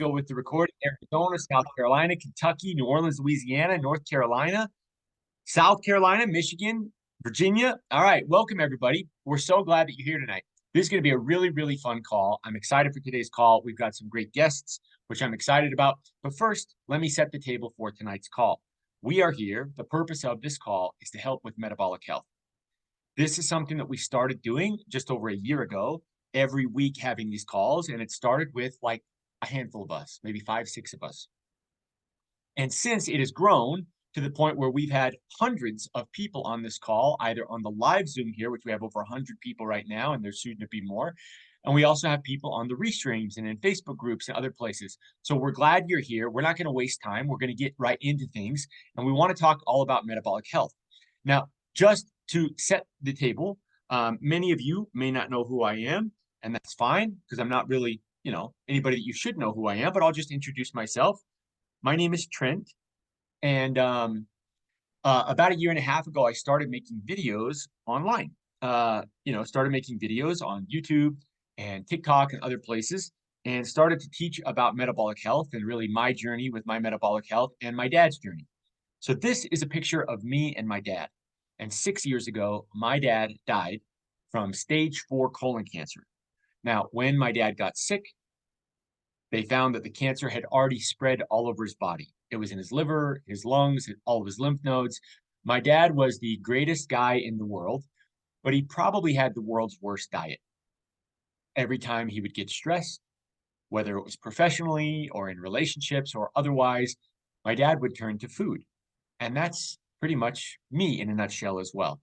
go with the recording. Arizona, South Carolina, Kentucky, New Orleans, Louisiana, North Carolina, South Carolina, Michigan, Virginia. All right, welcome everybody. We're so glad that you're here tonight. This is going to be a really, really fun call. I'm excited for today's call. We've got some great guests, which I'm excited about. But first, let me set the table for tonight's call. We are here. The purpose of this call is to help with metabolic health. This is something that we started doing just over a year ago, every week having these calls. And it started with like a handful of us, maybe 5, 6 of us. And since it has grown to the point where we've had hundreds of people on this call, either on the live Zoom here, which we have over 100 people right now, and there's soon to be more. And we also have people on the restreams and in Facebook groups and other places. So we're glad you're here. We're not going to waste time. We're going to get right into things. And we want to talk all about metabolic health. Now, just to set the table, many of you may not know who I am, and that's fine because I'm not really, anybody that you should know who I am, but I'll just introduce myself. My name is Trent, and about a year and a half ago, I started making videos online. Started making videos on YouTube and TikTok and other places, and started to teach about metabolic health and really my journey with my metabolic health and my dad's journey. So this is a picture of me and my dad. And 6 years ago, my dad died from stage 4 colon cancer. Now, when my dad got sick, they found that the cancer had already spread all over his body. It was in his liver, his lungs, all of his lymph nodes. My dad was the greatest guy in the world, but he probably had the world's worst diet. Every time he would get stressed, whether it was professionally or in relationships or otherwise, my dad would turn to food. And that's pretty much me in a nutshell as well.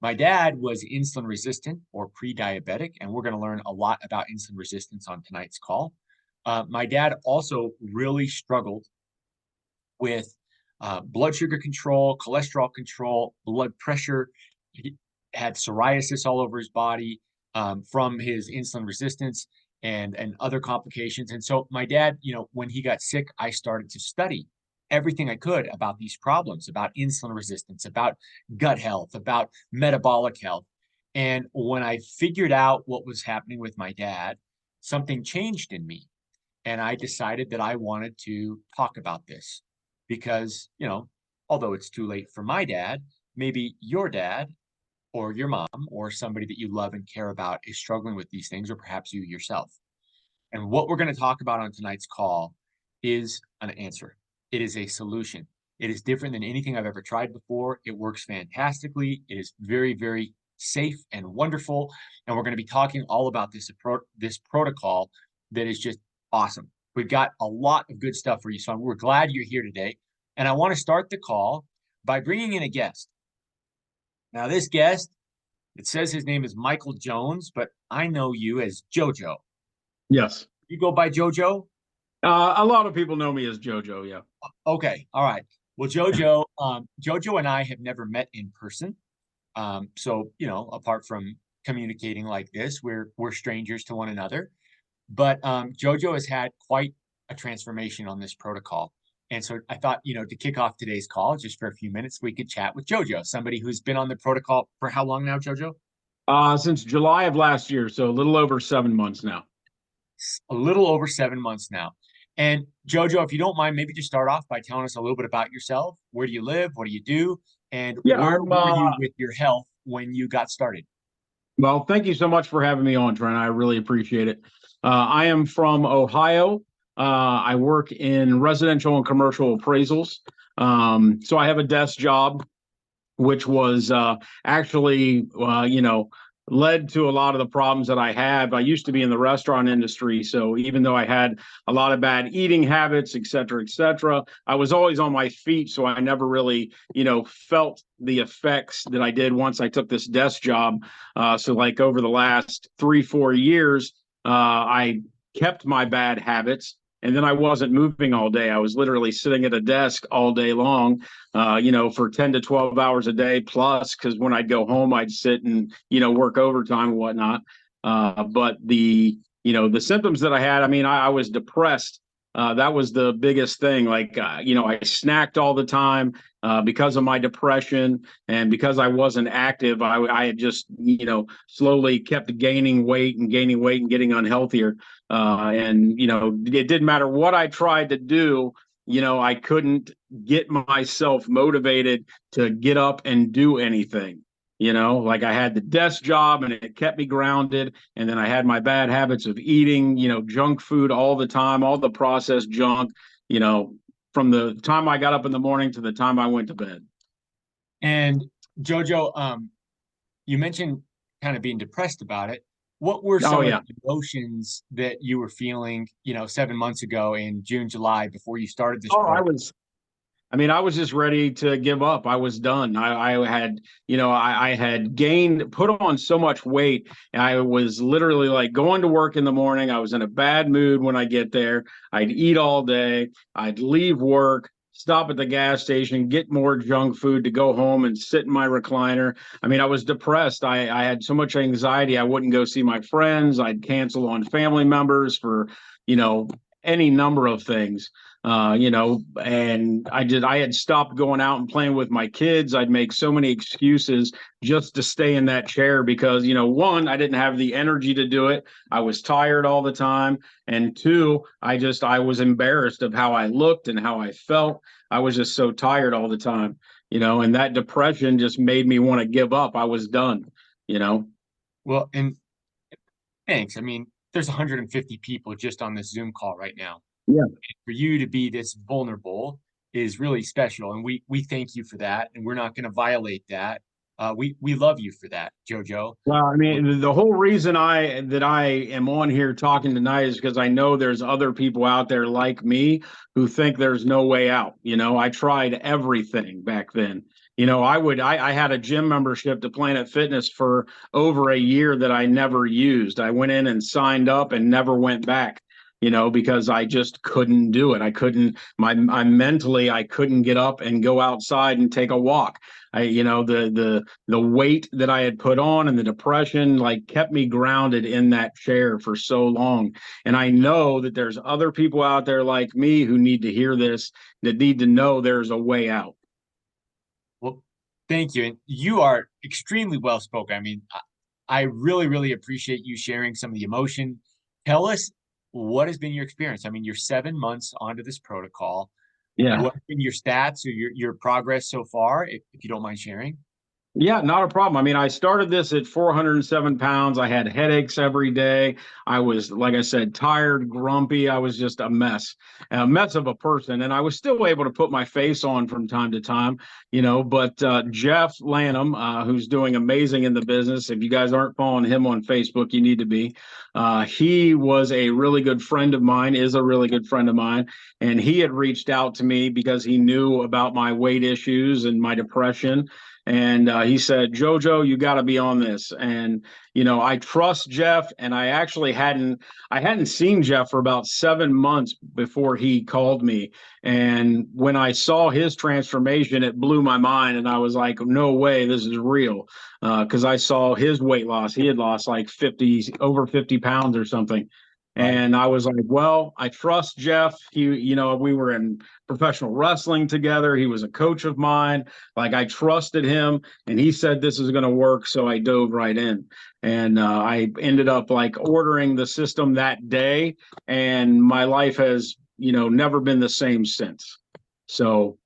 My dad was insulin resistant or pre-diabetic, and we're going to learn a lot about insulin resistance on tonight's call. My dad also really struggled with blood sugar control, cholesterol control, blood pressure. He had psoriasis all over his body from his insulin resistance and other complications. And so my dad, when he got sick, I started to study everything I could about these problems, about insulin resistance, about gut health, about metabolic health. And when I figured out what was happening with my dad, something changed in me. And I decided that I wanted to talk about this because, although it's too late for my dad, maybe your dad or your mom or somebody that you love and care about is struggling with these things, or perhaps you yourself. And what we're going to talk about on tonight's call is an answer. It is a solution. It is different than anything I've ever tried before. It works fantastically. It is very, very safe and wonderful. And we're going to be talking all about this protocol that is just awesome. We've got a lot of good stuff for you. So we're glad you're here today. And I want to start the call by bringing in a guest. Now, this guest, it says his name is Michael Jones, but I know you as JoJo. Yes. You go by JoJo? A lot of people know me as JoJo, yeah. Okay, all right. Well, JoJo and I have never met in person. So, apart from communicating like this, we're strangers to one another. But JoJo has had quite a transformation on this protocol. And so I thought, to kick off today's call, just for a few minutes, we could chat with JoJo, somebody who's been on the protocol for how long now, JoJo? Since July of last year, so a little over 7 months now. A little over 7 months now. And JoJo, if you don't mind, maybe just start off by telling us a little bit about yourself. Where do you live? What do you do? And where were you with your health when you got started? Well, thank you so much for having me on, Trent. I really appreciate it. I am from Ohio. I work in residential and commercial appraisals. So I have a desk job, which was actually, led to a lot of the problems that I have. I used to be in the restaurant industry. So even though I had a lot of bad eating habits, et cetera, I was always on my feet. So I never really, felt the effects that I did once I took this desk job. So like over the last 3-4 years, I kept my bad habits. And then I wasn't moving all day. I was literally sitting at a desk all day long, for 10 to 12 hours a day plus, because when I'd go home, I'd sit and, work overtime and whatnot. But the symptoms that I had, I was depressed That was the biggest thing. Like, I snacked all the time because of my depression and because I wasn't active. I had just, slowly kept gaining weight and getting unhealthier. And, it didn't matter what I tried to do. I couldn't get myself motivated to get up and do anything. Like I had the desk job and it kept me grounded. And then I had my bad habits of eating, junk food all the time, all the processed junk, you know, from the time I got up in the morning to the time I went to bed. And Jojo, you mentioned kind of being depressed about it. What were Oh, some of yeah. the emotions that you were feeling, 7 months ago in June, July before you started this Oh, program? I was just ready to give up. I was done. I had, I had put on so much weight. I was literally like going to work in the morning. I was in a bad mood when I get there. I'd eat all day. I'd leave work, stop at the gas station, get more junk food to go home and sit in my recliner. I was depressed. I had so much anxiety. I wouldn't go see my friends. I'd cancel on family members for, you know, any number of things. And I had stopped going out and playing with my kids. I'd make so many excuses just to stay in that chair because, one, I didn't have the energy to do it. I was tired all the time. And two, I was embarrassed of how I looked and how I felt. I was just so tired all the time, and that depression just made me want to give up. I was done, you know. Well, and thanks. I mean, there's 150 people just on this Zoom call right now. Yeah. For you to be this vulnerable is really special, and we thank you for that, and we're not going to violate that. We love you for that, Jojo. Well, the whole reason I am on here talking tonight is because I know there's other people out there like me who think there's no way out. I tried everything back then. I had a gym membership to Planet Fitness for over a year that I never used. I went in and signed up and never went back. Because I just couldn't do it. I couldn't, I mentally, I couldn't get up and go outside and take a walk. The weight that I had put on and the depression like kept me grounded in that chair for so long. And I know that there's other people out there like me who need to hear this, that need to know there's a way out. Well, thank you, and you are extremely well spoken. I mean, I really, really appreciate you sharing some of the emotion. Tell us what has been your experience. I mean, you're 7 months onto this protocol. Yeah. What have been your stats or your progress so far, if you don't mind sharing? Yeah, not a problem. I started this at 407 pounds. I had headaches every day. I was, like I said, tired, grumpy. I was just a mess of a person. And I was still able to put my face on from time to time, But Jeff Lanham, who's doing amazing in the business, if you guys aren't following him on Facebook, you need to be. He was a really good friend of mine, is a really good friend of mine. And he had reached out to me because he knew about my weight issues and my depression. And he said, Jojo, you got to be on this. And, I trust Jeff. And I actually hadn't seen Jeff for about 7 months before he called me. And when I saw his transformation, it blew my mind. And I was like, no way, this is real. Because I saw his weight loss. He had lost like over 50 pounds or something. Right. And I was like, well, I trust Jeff. We were in professional wrestling together. He was a coach of mine. Like I trusted him and he said this is going to work. So I dove right in and I ended up like ordering the system that day. And my life has, never been the same since. So.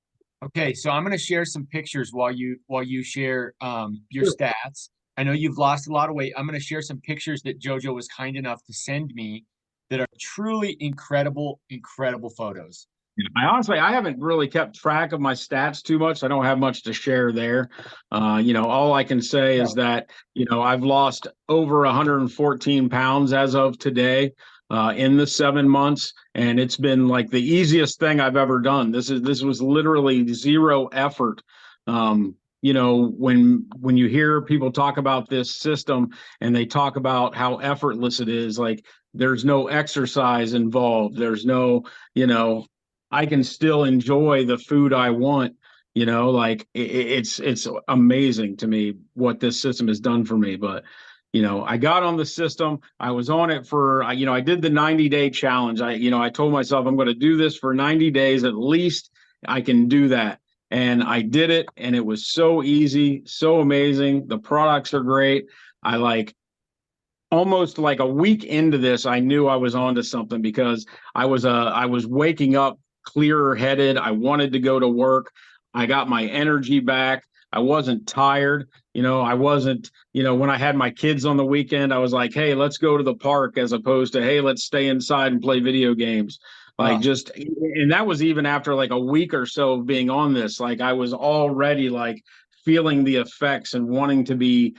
Okay, so I'm going to share some pictures while you share your stats. I know you've lost a lot of weight. I'm going to share some pictures that Jojo was kind enough to send me that are truly incredible, incredible photos. I haven't really kept track of my stats too much. I don't have much to share there. All I can say is that, I've lost over 114 pounds as of today in the 7 months. And it's been like the easiest thing I've ever done. This was literally zero effort. When you hear people talk about this system and they talk about how effortless it is, like there's no exercise involved. There's no, I can still enjoy the food I want. Like it's amazing to me what this system has done for me. But I got on the system. I was on it for, I did the 90-day challenge. I told myself I'm going to do this for 90 days at least. I can do that. And I did it, and it was so easy, so amazing. The products are great. I like almost like a week into this, I knew I was onto something because I was waking up clearer headed. I wanted to go to work. I got my energy back. I wasn't tired. I wasn't, when I had my kids on the weekend, I was like, hey, let's go to the park, as opposed to, hey, let's stay inside and play video games. Like, just, and that was even after like a week or so of being on this. Like, I was already like feeling the effects and wanting to be,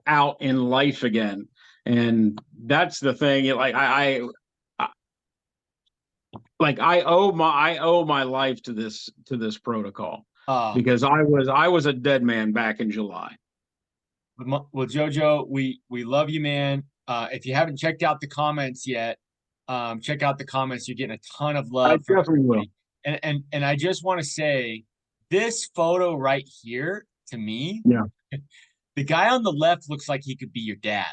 out in life again. And that's the thing. I owe my life to this protocol, because I was a dead man back in July. Well, Jojo, we love you, man. If you haven't checked out the comments yet, check out the comments. You're getting a ton of I love from definitely will. everybody. And I just want to say, this photo right here, to me, Yeah. the guy on the left looks like he could be your dad.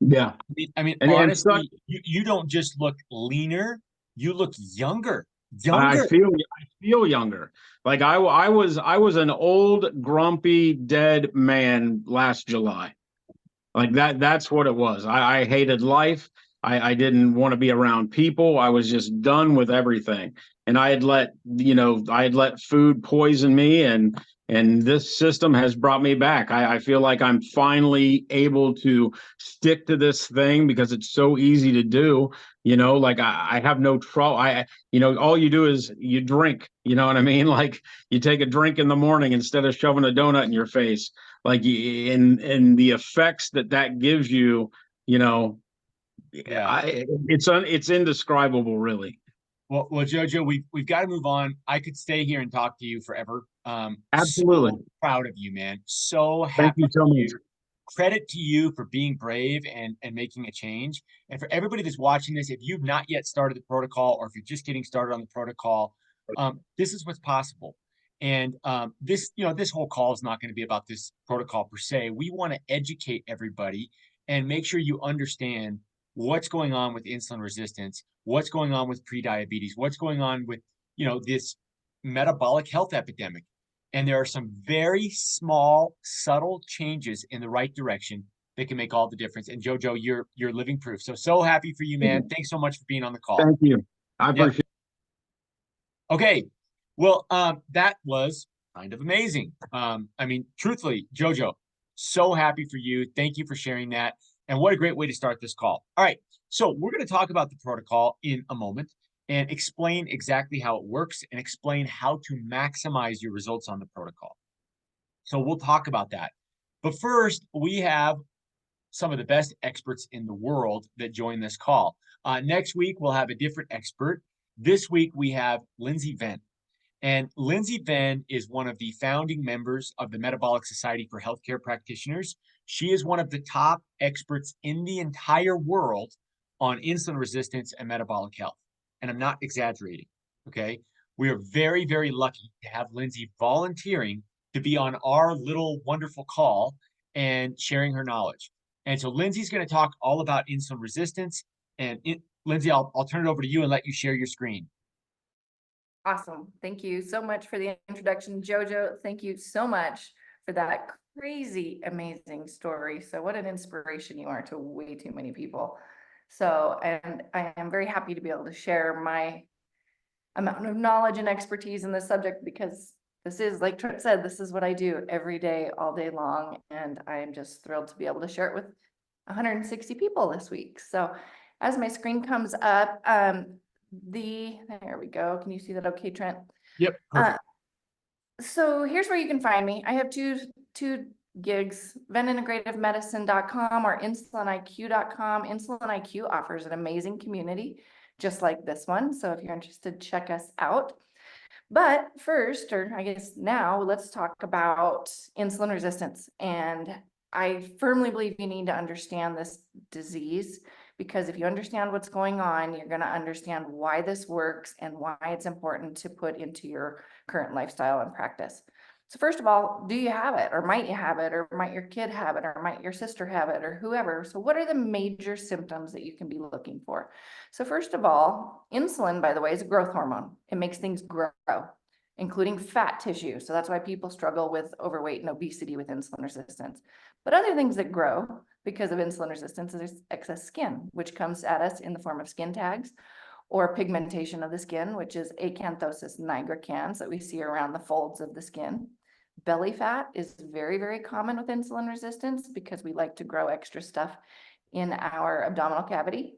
Yeah. I mean, And honestly, you don't just look leaner, you look younger. I feel younger. Like I was an old, grumpy, dead man last July. Like that's what it was. I hated life. I didn't want to be around people. I was just done with everything. And I had let food poison me, and this system has brought me back. I feel like I'm finally able to stick to this thing because it's so easy to do. Like I have no trouble. All you do is you drink, you know what I mean? Like, you take a drink in the morning instead of shoving a donut in your face. Like, and the effects that gives you, Yeah. it's indescribable, really. Well, Jojo, we've got to move on. I could stay here and talk to you forever. Absolutely. So proud of you, man. So Thank happy you so for much. you. Credit to you for being brave and making a change. And for everybody that's watching this, if you've not yet started the protocol, or if you're just getting started on the protocol, this is what's possible. And this whole call is not going to be about this protocol per se. We want to educate everybody and make sure you understand what's going on with insulin resistance, what's going on with prediabetes, what's going on with, this metabolic health epidemic. And there are some very small, subtle changes in the right direction that can make all the difference. And Jojo, you're living proof. So happy for you, man. Thanks so much for being on the call. Thank you. I Yep. appreciate it. Okay. Well, that was kind of amazing. Truthfully, Jojo, so happy for you. Thank you for sharing that. And what a great way to start this call. All right. So we're going to talk about the protocol in a moment and explain exactly how it works and explain how to maximize your results on the protocol. So we'll talk about that. But first, we have some of the best experts in the world that join this call. Next week, we'll have a different expert. This week, we have Lindsay Venn. And Lindsay Venn is one of the founding members of the Metabolic Society for Healthcare Practitioners. She is one of the top experts in the entire world on insulin resistance and metabolic health. And I'm not exaggerating, okay? We are very, very lucky to have Lindsay volunteering to be on our little wonderful call and sharing her knowledge. And so Lindsay's going to talk all about insulin resistance. And Lindsay, I'll turn it over to you and let you share your screen. Awesome. Thank you so much for the introduction, Jojo. Thank you so much for that crazy, amazing story. So what an inspiration you are to way too many people. So, and I am very happy to be able to share my amount of knowledge and expertise in this subject, because this is, like Trent said, this is what I do every day, all day long. And I am just thrilled to be able to share it with 160 people this week. So as my screen comes up, there we go. Can you see that okay, Trent? Yep. Perfect. So here's where you can find me. I have two gigs, VennIntegrativeMedicine.com or InsulinIQ.com. Insulin IQ offers an amazing community just like this one. So if you're interested, check us out. But first, or I guess now, let's talk about insulin resistance. And I firmly believe you need to understand this disease, because if you understand what's going on, you're going to understand why this works and why it's important to put into your current lifestyle and practice. So first of all, do you have it, or might you have it, or might your kid have it, or might your sister have it, or whoever? So what are the major symptoms that you can be looking for? So first of all, insulin, by the way, is a growth hormone. It makes things grow, including fat tissue. So that's why people struggle with overweight and obesity with insulin resistance. But other things that grow because of insulin resistance is excess skin, which comes at us in the form of skin tags, or pigmentation of the skin, which is acanthosis nigricans that we see around the folds of the skin. Belly fat is very, very common with insulin resistance because we like to grow extra stuff in our abdominal cavity.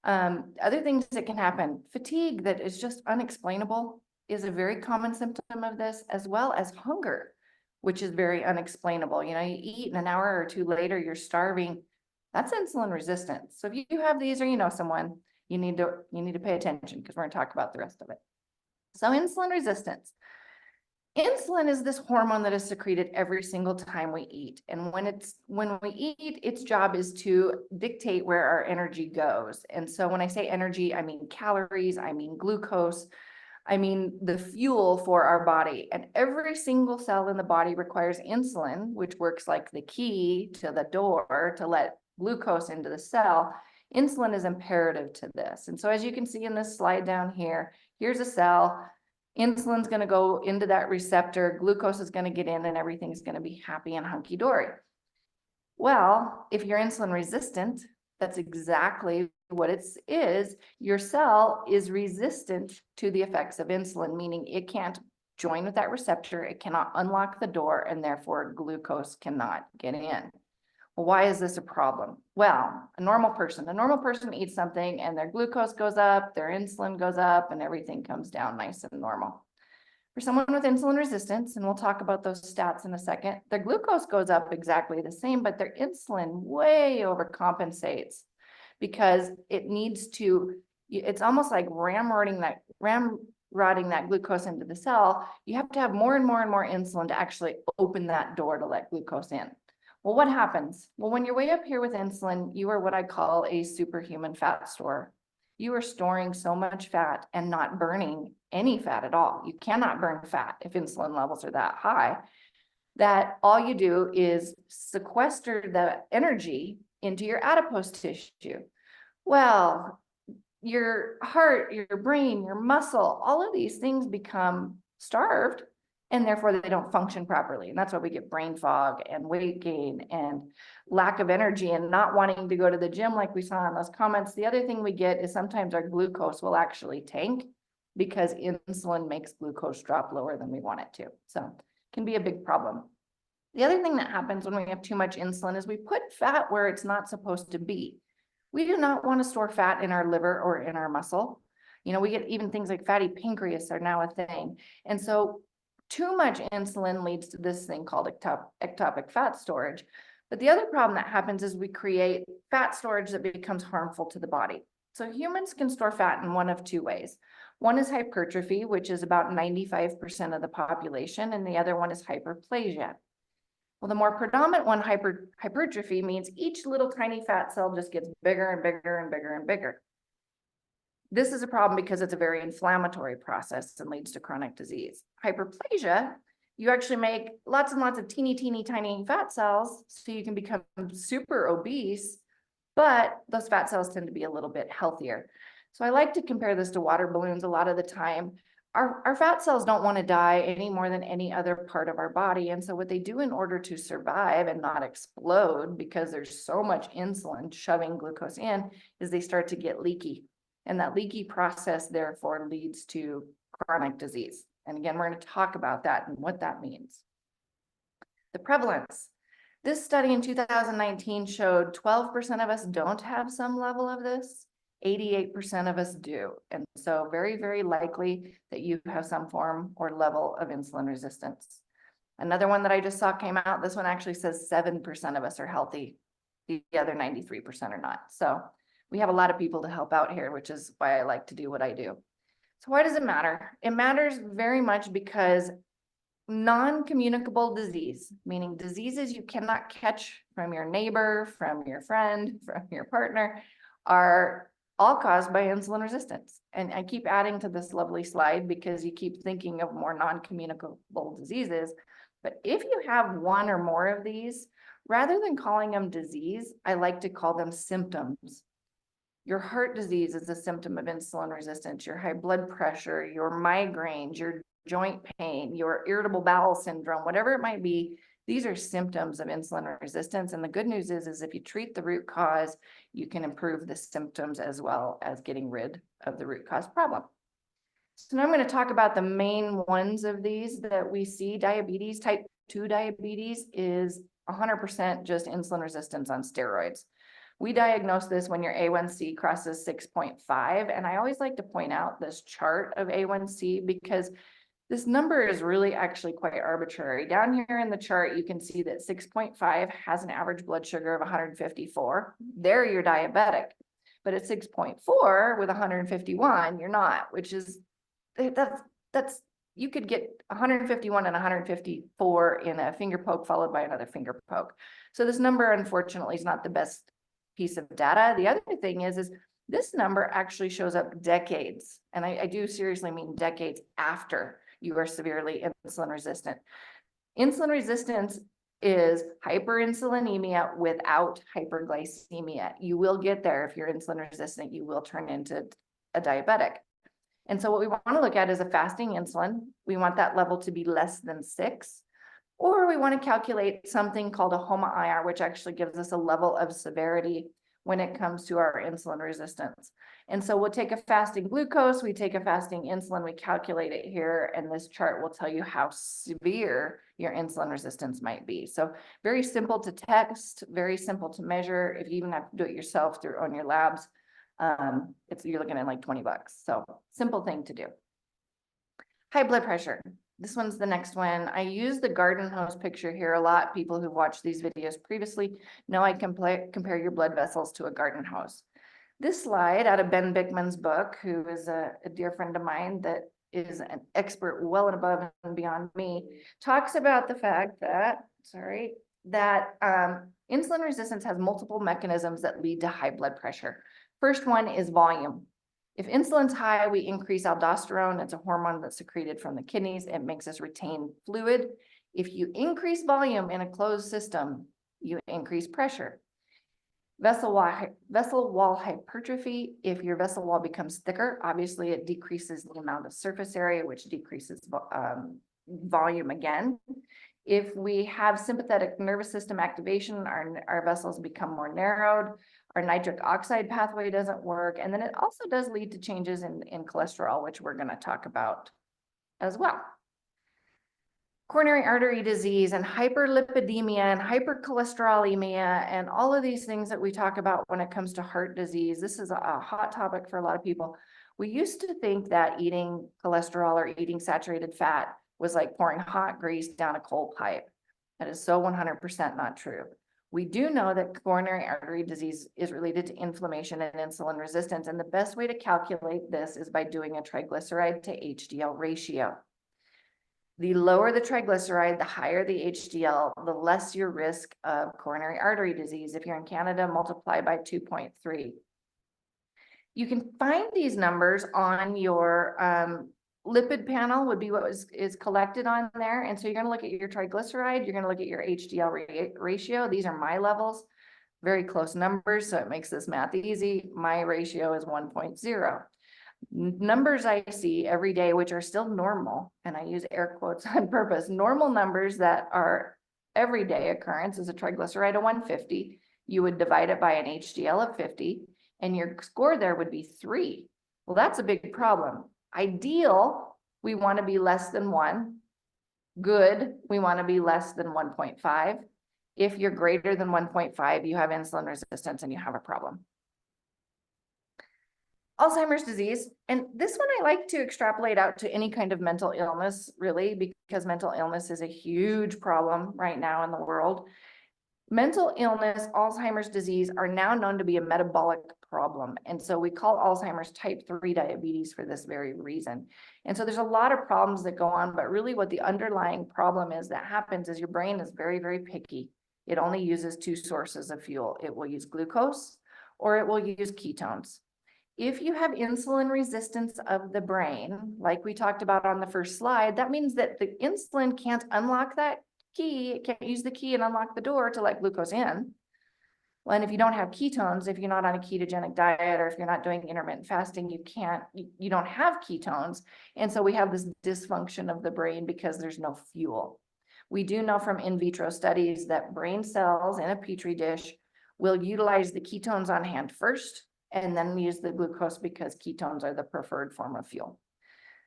Other things that can happen, fatigue that is just unexplainable is a very common symptom of this, as well as hunger, which is very unexplainable. You know, you eat and an hour or two later, you're starving. That's insulin resistance. So if you have these, or you know someone, you need to pay attention, because we're going to talk about the rest of it. So insulin resistance. Insulin is this hormone that is secreted every single time we eat. And when we eat, its job is to dictate where our energy goes. And so when I say energy, I mean calories, I mean glucose, I mean the fuel for our body. And every single cell in the body requires insulin, which works like the key to the door to let glucose into the cell. Insulin is imperative to this. And so as you can see in this slide down here, here's a cell. Insulin's going to go into that receptor, glucose is going to get in, and everything's going to be happy and hunky-dory. Well, if you're insulin resistant, that's exactly what it is. Your cell is resistant to the effects of insulin, meaning it can't join with that receptor, it cannot unlock the door, and therefore glucose cannot get in. Well, why is this a problem? Well, a normal person eats something and their glucose goes up, their insulin goes up, and everything comes down nice and normal. For someone with insulin resistance, and we'll talk about those stats in a second, their glucose goes up exactly the same, but their insulin way overcompensates because it needs to, it's almost like ramrodding that glucose into the cell. You have to have more and more and more insulin to actually open that door to let glucose in. Well, what happens? Well, when you're way up here with insulin, you are what I call a superhuman fat store. You are storing so much fat and not burning any fat at all. You cannot burn fat if insulin levels are that high, that all you do is sequester the energy into your adipose tissue. Well, your heart, your brain, your muscle, all of these things become starved, and therefore they don't function properly. And that's why we get brain fog and weight gain and lack of energy and not wanting to go to the gym like we saw in those comments. The other thing we get is sometimes our glucose will actually tank because insulin makes glucose drop lower than we want it to. So it can be a big problem. The other thing that happens when we have too much insulin is we put fat where it's not supposed to be. We do not want to store fat in our liver or in our muscle. You know, we get even things like fatty pancreas are now a thing. And so too much insulin leads to this thing called ectopic fat storage. But the other problem that happens is we create fat storage that becomes harmful to the body. So humans can store fat in one of two ways. One is hypertrophy, which is about 95% of the population, and the other one is hyperplasia. Well, the more predominant one, hypertrophy, means each little tiny fat cell just gets bigger and bigger and bigger and bigger. This is a problem because it's a very inflammatory process and leads to chronic disease. Hyperplasia, you actually make lots and lots of teeny tiny fat cells, so you can become super obese, but those fat cells tend to be a little bit healthier. So I like to compare this to water balloons a lot of the time. Our fat cells don't want to die any more than any other part of our body. And so what they do in order to survive and not explode, because there's so much insulin shoving glucose in, is they start to get leaky. And that leaky process, therefore, leads to chronic disease. And again, we're going to talk about that and what that means. The prevalence. This study in 2019 showed 12% of us don't have some level of this. 88% of us do. And so very, very likely that you have some form or level of insulin resistance. Another one that I just saw came out, this one actually says 7% of us are healthy. The other 93% are not. So we have a lot of people to help out here, which is why I like to do what I do. So why does it matter? It matters very much because non-communicable disease, meaning diseases you cannot catch from your neighbor, from your friend, from your partner, are all caused by insulin resistance. And I keep adding to this lovely slide because you keep thinking of more non-communicable diseases. But if you have one or more of these, rather than calling them disease, I like to call them symptoms. Your heart disease is a symptom of insulin resistance, your high blood pressure, your migraines, your joint pain, your irritable bowel syndrome, whatever it might be. These are symptoms of insulin resistance. And the good news is if you treat the root cause, you can improve the symptoms as well as getting rid of the root cause problem. So now I'm going to talk about the main ones of these that we see. Diabetes, type 2 diabetes is 100% just insulin resistance on steroids. We diagnose this when your A1C crosses 6.5. And I always like to point out this chart of A1C because this number is really actually quite arbitrary. Down here in the chart, you can see that 6.5 has an average blood sugar of 154. There you're diabetic. But at 6.4 with 151, you're not, which is, that's you could get 151 and 154 in a finger poke followed by another finger poke. So this number, unfortunately, is not the best piece of data. The other thing is this number actually shows up decades, and I do seriously mean decades after you are severely insulin resistant. Insulin resistance is hyperinsulinemia without hyperglycemia. You will get there if you're insulin resistant, you will turn into a diabetic. And so what we want to look at is a fasting insulin. We want that level to be less than 6, or we want to calculate something called a HOMA-IR, which actually gives us a level of severity when it comes to our insulin resistance. And so we'll take a fasting glucose, we take a fasting insulin, we calculate it here, and this chart will tell you how severe your insulin resistance might be. So very simple to test, very simple to measure. If you even have to do it yourself through on your labs, you're looking at like 20 bucks. So simple thing to do. High blood pressure. This one's the next one. I use the garden hose picture here a lot. People who've watched these videos previously know I compare your blood vessels to a garden hose. This slide out of Ben Bickman's book, who is a dear friend of mine that is an expert well and above and beyond me, talks about the fact that, insulin resistance has multiple mechanisms that lead to high blood pressure. First one is volume. If insulin's high, we increase aldosterone. It's a hormone that's secreted from the kidneys. It makes us retain fluid. If you increase volume in a closed system, you increase pressure. Vessel wall hypertrophy. If your vessel wall becomes thicker, obviously it decreases the amount of surface area, which decreases volume again. If we have sympathetic nervous system activation, our vessels become more narrowed. Our nitric oxide pathway doesn't work. And then it also does lead to changes in cholesterol, which we're going to talk about as well. Coronary artery disease and hyperlipidemia and hypercholesterolemia and all of these things that we talk about when it comes to heart disease. This is a hot topic for a lot of people. We used to think that eating cholesterol or eating saturated fat was like pouring hot grease down a coal pipe. That is so 100% not true. We do know that coronary artery disease is related to inflammation and insulin resistance. And the best way to calculate this is by doing a triglyceride to HDL ratio. The lower the triglyceride, the higher the HDL, the less your risk of coronary artery disease. If you're in Canada, multiply by 2.3. You can find these numbers on your lipid panel would be what is collected on there. And so you're going to look at your triglyceride, you're going to look at your HDL ratio. These are my levels, very close numbers. So it makes this math easy. My ratio is 1.0. Numbers I see every day, which are still normal, and I use air quotes on purpose, normal numbers that are everyday occurrence is a triglyceride of 150. You would divide it by an HDL of 50, and your score there would be 3. Well, that's a big problem. Ideal, we want to be less than 1. Good, we want to be less than 1.5. If you're greater than 1.5, you have insulin resistance and you have a problem. Alzheimer's disease, and this one I like to extrapolate out to any kind of mental illness, really, because mental illness is a huge problem right now in the world. Mental illness, Alzheimer's disease are now known to be a metabolic problem. And so we call Alzheimer's type 3 diabetes for this very reason. And so there's a lot of problems that go on, but really what the underlying problem is that happens is your brain is very, very picky. It only uses 2 sources of fuel. It will use glucose or it will use ketones. If you have insulin resistance of the brain, like we talked about on the first slide, that means that the insulin can't unlock that key, it can't use the key and unlock the door to let glucose in. Well, and if you don't have ketones, if you're not on a ketogenic diet, or if you're not doing intermittent fasting, you don't have ketones. And so we have this dysfunction of the brain because there's no fuel. We do know from in vitro studies that brain cells in a petri dish will utilize the ketones on hand first, and then use the glucose because ketones are the preferred form of fuel.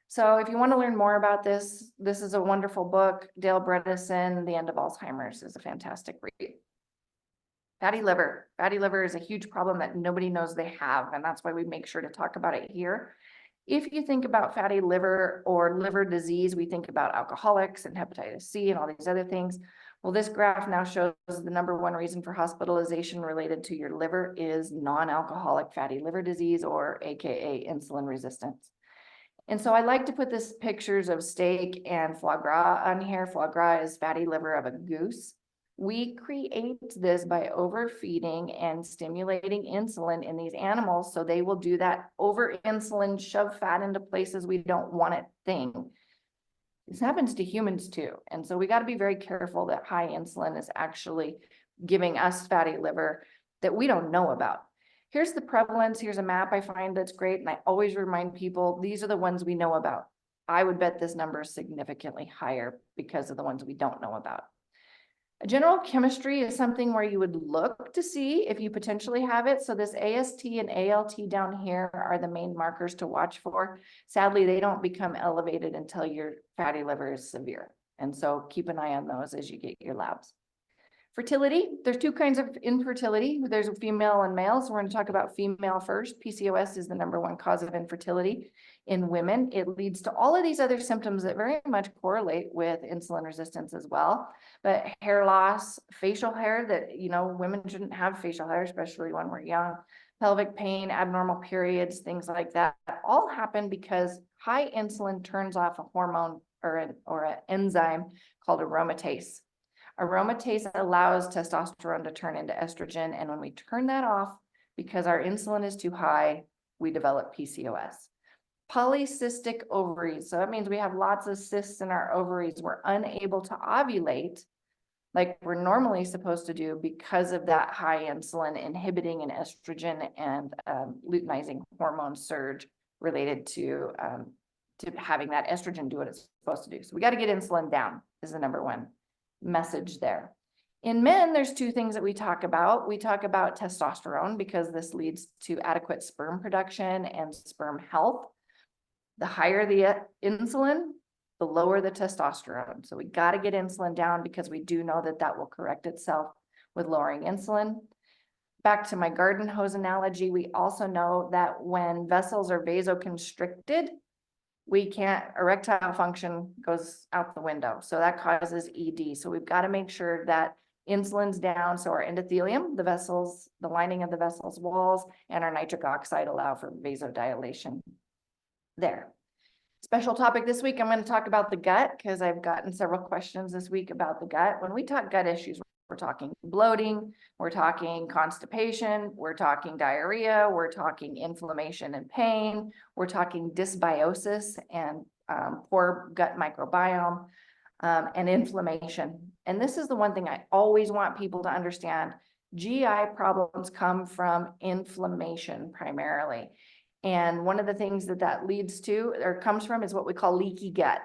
So if you want to learn more about this, this is a wonderful book. Dale Bredesen, The End of Alzheimer's, is a fantastic read. Fatty liver. Fatty liver is a huge problem that nobody knows they have, and that's why we make sure to talk about it here. If you think about fatty liver or liver disease, we think about alcoholics and hepatitis C and all these other things. Well, this graph now shows the #1 reason for hospitalization related to your liver is non-alcoholic fatty liver disease, or AKA insulin resistance. And so I like to put this pictures of steak and foie gras on here. Foie gras is fatty liver of a goose. We create this by overfeeding and stimulating insulin in these animals, so they will do that over insulin, shove fat into places we don't want it thing. This happens to humans too. And so we got to be very careful that high insulin is actually giving us fatty liver that we don't know about. Here's the prevalence. Here's a map I find that's great. And I always remind people, these are the ones we know about. I would bet this number is significantly higher because of the ones we don't know about. A general chemistry is something where you would look to see if you potentially have it. So this AST and ALT down here are the main markers to watch for. Sadly, they don't become elevated until your fatty liver is severe. And so keep an eye on those as you get your labs. Fertility, there's two kinds of infertility. There's female and male. So we're going to talk about female first. PCOS is the #1 cause of infertility in women. It leads to all of these other symptoms that very much correlate with insulin resistance as well. But hair loss, facial hair that, women shouldn't have facial hair, especially when we're young, pelvic pain, abnormal periods, things like that, all happen because high insulin turns off a hormone or an enzyme called aromatase. Aromatase allows testosterone to turn into estrogen. And when we turn that off, because our insulin is too high, we develop PCOS. Polycystic ovaries. So that means we have lots of cysts in our ovaries. We're unable to ovulate like we're normally supposed to do because of that high insulin inhibiting an estrogen and luteinizing hormone surge related to having that estrogen do what it's supposed to do. So we got to get insulin down is the #1 message there. In men, there's two things that we talk about. We talk about testosterone because this leads to adequate sperm production and sperm health. The higher the insulin, the lower the testosterone. So we got to get insulin down because we do know that that will correct itself with lowering insulin. Back to my garden hose analogy, we also know that when vessels are vasoconstricted, erectile function goes out the window. So that causes ED. So we've got to make sure that insulin's down. So our endothelium, the lining of the vessel's walls, and our nitric oxide allow for vasodilation there. Special topic this week, I'm going to talk about the gut because I've gotten several questions this week about the gut. When we talk gut issues, we're talking bloating, we're talking constipation, we're talking diarrhea, we're talking inflammation and pain, we're talking dysbiosis and poor gut microbiome and inflammation. And this is the one thing I always want people to understand. GI problems come from inflammation primarily. And one of the things that leads to or comes from is what we call leaky gut.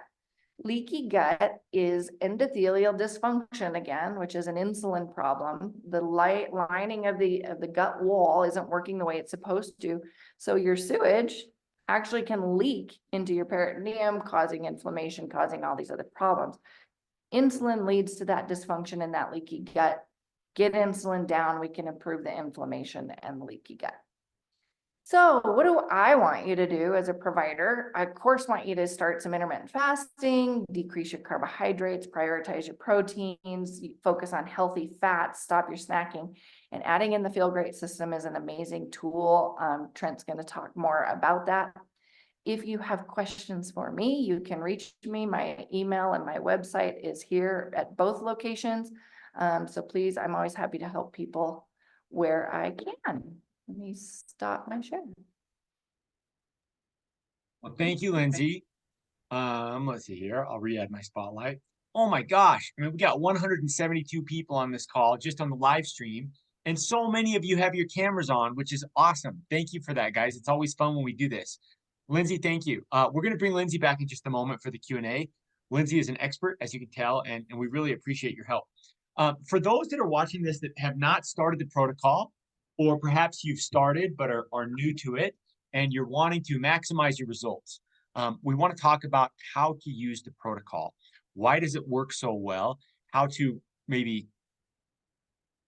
Leaky gut is endothelial dysfunction again, which is an insulin problem. The lining of the gut wall isn't working the way it's supposed to. So your sewage actually can leak into your peritoneum, causing inflammation, causing all these other problems. Insulin leads to that dysfunction in that leaky gut. Get insulin down, we can improve the inflammation and the leaky gut. So what do I want you to do as a provider? I, of course, want you to start some intermittent fasting, decrease your carbohydrates, prioritize your proteins, focus on healthy fats, stop your snacking, and adding in the Feel Great system is an amazing tool. Trent's going to talk more about that. If you have questions for me, you can reach me. My email and my website is here at both locations. So please, I'm always happy to help people where I can. Let me stop my share. Well, thank you, Lindsay. Let's see here. I'll re-add my spotlight. Oh my gosh. I mean, we got 172 people on this call, just on the live stream. And so many of you have your cameras on, which is awesome. Thank you for that, guys. It's always fun when we do this. Lindsay, thank you. We're going to bring Lindsay back in just a moment for the Q&A. Lindsay is an expert, as you can tell, and we really appreciate your help. For those that are watching this that have not started the protocol, or perhaps you've started but are new to it, and you're wanting to maximize your results, we want to talk about how to use the protocol. Why does it work so well? How to maybe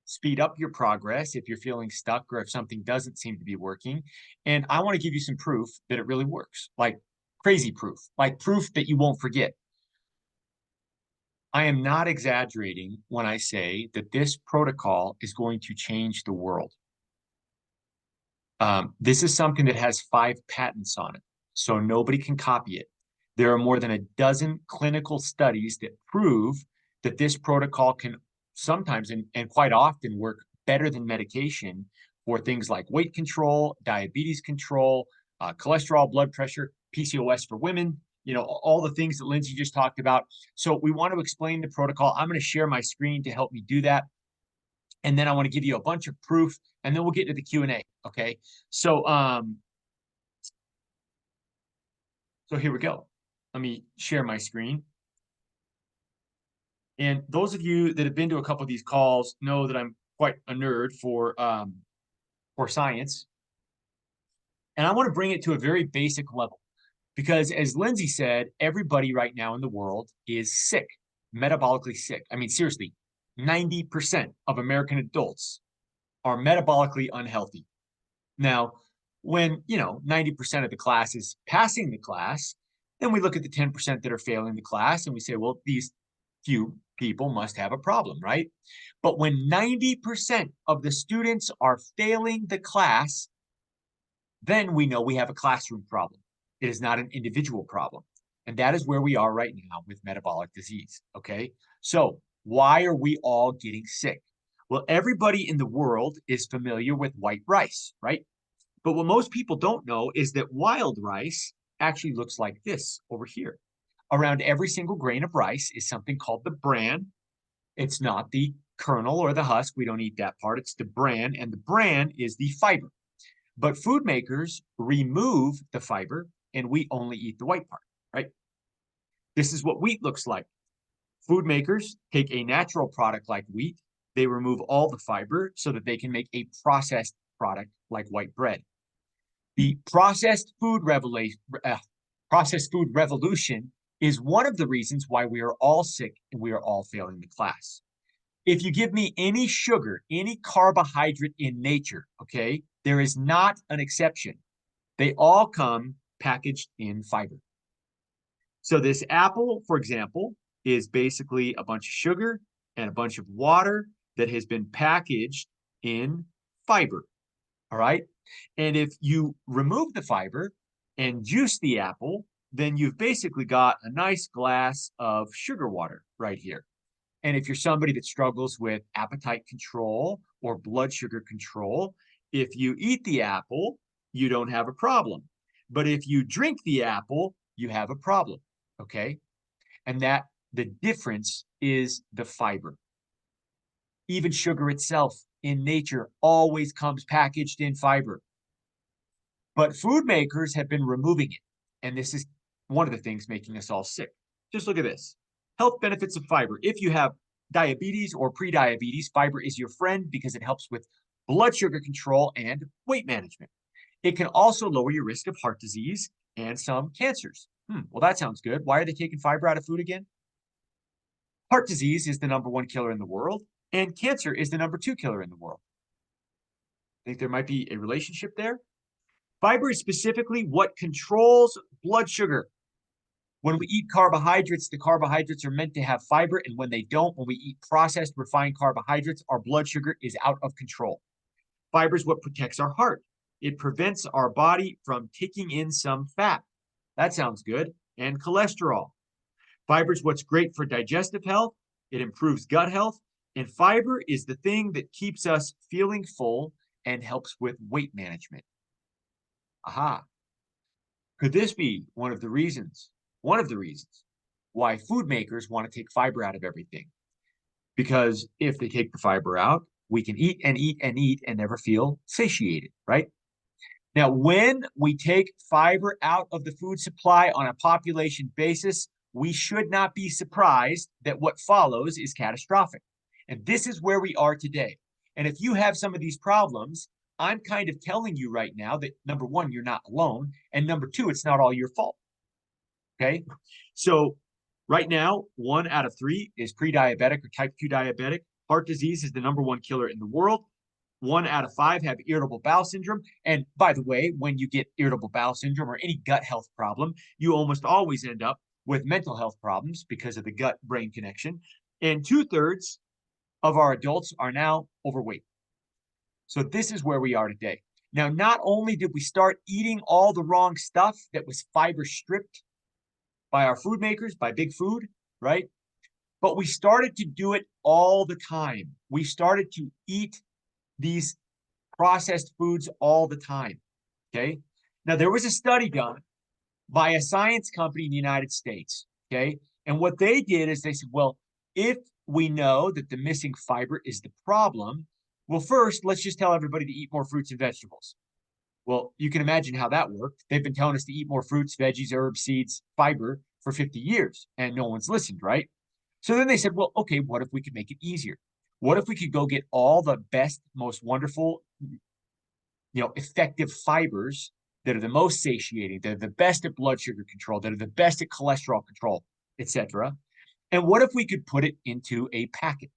speed up your progress if you're feeling stuck or if something doesn't seem to be working. And I want to give you some proof that it really works, like crazy proof, like proof that you won't forget. I am not exaggerating when I say that this protocol is going to change the world. This is something that has 5 patents on it, so nobody can copy it. There are more than a dozen clinical studies that prove that this protocol can sometimes and quite often work better than medication for things like weight control, diabetes control, cholesterol, blood pressure, PCOS for women, you know, all the things that Lindsay just talked about. So we want to explain the protocol. I'm going to share my screen to help me do that. And then I want to give you a bunch of proof, and then we'll get to the Q&A, okay? So here we go. Let me share my screen. And those of you that have been to a couple of these calls know that I'm quite a nerd for science. And I want to bring it to a very basic level because, as Lindsay said, everybody right now in the world is sick, metabolically sick. I mean, seriously, 90% of American adults are metabolically unhealthy. Now, when, 90% of the class is passing the class, then we look at the 10% that are failing the class and we say, well, these few people must have a problem, right? But when 90% of the students are failing the class, then we know we have a classroom problem. It is not an individual problem. And that is where we are right now with metabolic disease, okay? So why are we all getting sick? Well, everybody in the world is familiar with white rice, right? But what most people don't know is that wild rice actually looks like this over here. Around every single grain of rice is something called the bran. It's not the kernel or the husk. We don't eat that part. It's the bran, and the bran is the fiber. But food makers remove the fiber, and we only eat the white part, right? This is what wheat looks like. Food makers take a natural product like wheat. They remove all the fiber so that they can make a processed product like white bread. The processed food revolution is one of the reasons why we are all sick and we are all failing the class. If you give me any sugar, any carbohydrate in nature, okay, there is not an exception. They all come packaged in fiber. So this apple, for example, is basically a bunch of sugar and a bunch of water that has been packaged in fiber, all right? And if you remove the fiber and juice the apple, then you've basically got a nice glass of sugar water right here. And if you're somebody that struggles with appetite control or blood sugar control, if you eat the apple, you don't have a problem. But if you drink the apple, you have a problem, okay? And that the difference is the fiber. Even sugar itself in nature always comes packaged in fiber. But food makers have been removing it. And this is one of the things making us all sick. Just look at this. Health benefits of fiber. If you have diabetes or pre-diabetes, fiber is your friend because it helps with blood sugar control and weight management. It can also lower your risk of heart disease and some cancers. Well, that sounds good. Why are they taking fiber out of food again? Heart disease is the #1 killer in the world, and cancer is the #2 killer in the world. Think there might be a relationship there? Fiber is specifically what controls blood sugar. When we eat carbohydrates, the carbohydrates are meant to have fiber, and when they don't, when we eat processed, refined carbohydrates, our blood sugar is out of control. Fiber is what protects our heart. It prevents our body from taking in some fat. That sounds good. And cholesterol. Fiber is what's great for digestive health. It improves gut health. And fiber is the thing that keeps us feeling full and helps with weight management. Aha. Could this be one of the reasons why food makers want to take fiber out of everything. Because if they take the fiber out, we can eat and eat and eat and never feel satiated, right? Now, when we take fiber out of the food supply on a population basis, we should not be surprised that what follows is catastrophic. And this is where we are today. And if you have some of these problems, I'm kind of telling you right now that number one, you're not alone. And number two, it's not all your fault. Okay. So right now, 1 out of 3 is pre-diabetic or type 2 diabetic. Heart disease is the number 1 killer in the world. 1 out of 5 have irritable bowel syndrome. And by the way, when you get irritable bowel syndrome or any gut health problem, you almost always end up with mental health problems because of the gut-brain connection. And 2/3 of our adults are now overweight. So this is where we are today. Now, not only did we start eating all the wrong stuff that was fiber stripped by our food makers, by big food, right? But we started to do it all the time. We started to eat these processed foods all the time, okay? Now, there was a study done by a science company in the United States, okay? And what they did is they said, well, if we know that the missing fiber is the problem, well, first, let's just tell everybody to eat more fruits and vegetables. Well, you can imagine how that worked. They've been telling us to eat more fruits, veggies, herbs, seeds, fiber for 50 years, and no one's listened, right? So then they said, well, okay, what if we could make it easier? What if we could go get all the best, most wonderful, effective fibers that are the most satiating, that are the best at blood sugar control, that are the best at cholesterol control, etc. And what if we could put it into a packet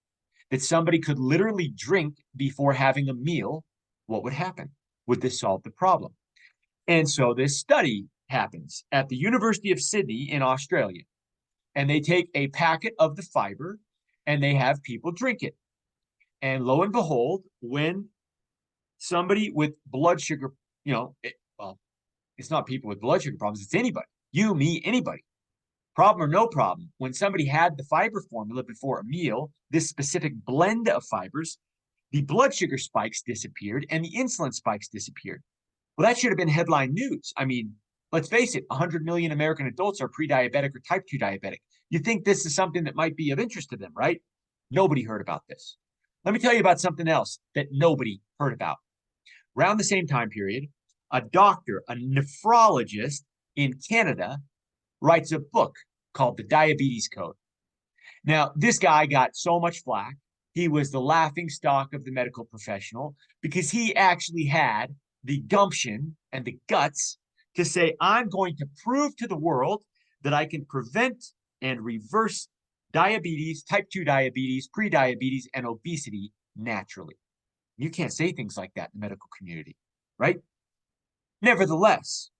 that somebody could literally drink before having a meal? What would happen? Would this solve the problem? And so this study happens at the University of Sydney in Australia. And they take a packet of the fiber and they have people drink it. And lo and behold, when somebody with blood sugar, it's not people with blood sugar problems, it's anybody, you, me, anybody, problem or no problem. When somebody had the fiber formula before a meal, this specific blend of fibers, the blood sugar spikes disappeared and the insulin spikes disappeared. Well, that should have been headline news. I mean, let's face it, 100 million American adults are pre-diabetic or type 2 diabetic. You think this is something that might be of interest to them, right? Nobody heard about this. Let me tell you about something else that nobody heard about. Around the same time period, a doctor, a nephrologist in Canada, writes a book called The Diabetes Code. Now, this guy got so much flack. He was the laughing stock of the medical professional because he actually had the gumption and the guts to say, I'm going to prove to the world that I can prevent and reverse diabetes, type 2 diabetes, pre-diabetes, and obesity naturally. You can't say things like that in the medical community, right? Nevertheless,